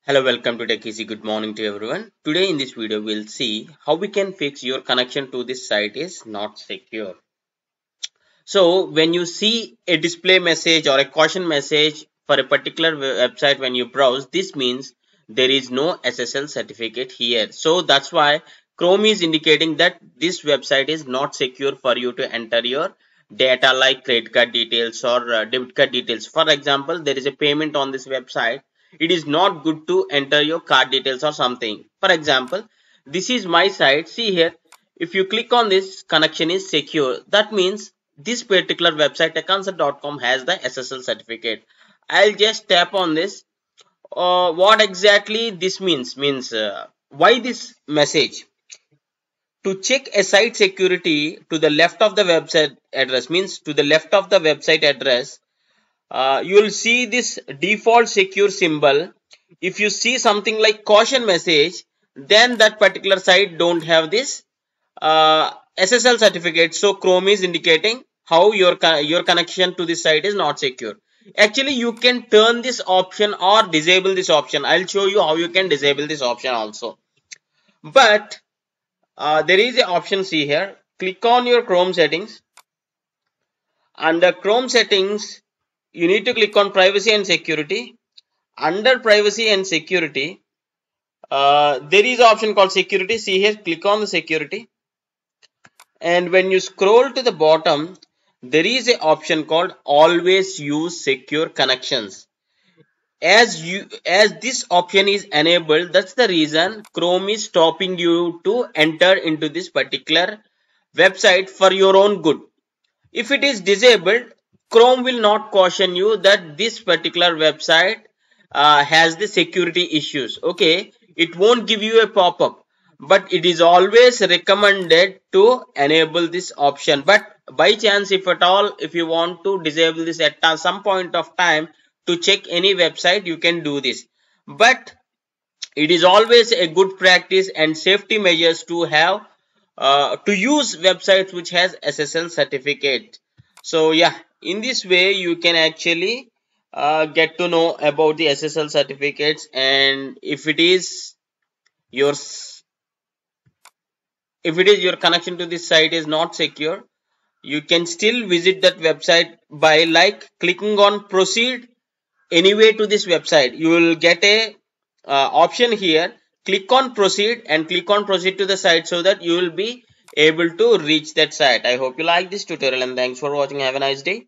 Hello, welcome to Tech Easy. Good morning to everyone. Today in this video, we'll see how we can fix your connection to this site is not secure. So when you see a display message or a caution message for a particular website when you browse, this means there is no SSL certificate here. So that's why Chrome is indicating that this website is not secure for you to enter your data like credit card details or debit card details. For example, there is a payment on this website. It is not good to enter your card details or something. For example, this is my site. See here, if you click on this, connection is secure. That means this particular website techconsult.com has the SSL certificate. I'll just tap on this. What exactly this means why this message? To check a site security to the left of the website address, means to the left of the website address, you will see this default secure symbol. If you see something like caution message, then that particular site don't have this SSL certificate. So Chrome is indicating how your connection to this site is not secure. Actually, you can turn this option or disable this option. I'll show you how you can disable this option also. But there is an option, see here. Click on your Chrome settings. Under Chrome settings, you need to click on privacy and security. Under privacy and security, there is an option called security. See here, click on the security. And when you scroll to the bottom, there is an option called always use secure connections. As this option is enabled, that's the reason Chrome is stopping you to enter into this particular website for your own good. If it is disabled, Chrome will not caution you that this particular website has the security issues. Okay, it won't give you a pop-up, but it is always recommended to enable this option. But by chance, if at all, if you want to disable this at some point of time to check any website, you can do this. But it is always a good practice and safety measures to have to use websites which has SSL certificate. So yeah, in this way you can actually get to know about the SSL certificates, and if it is your connection to this site is not secure, you can still visit that website by like clicking on proceed anyway to this website. You will get a option here. Click on proceed and click on proceed to the site so that you will be able to reach that site. I hope you like this tutorial and thanks for watching. Have a nice day.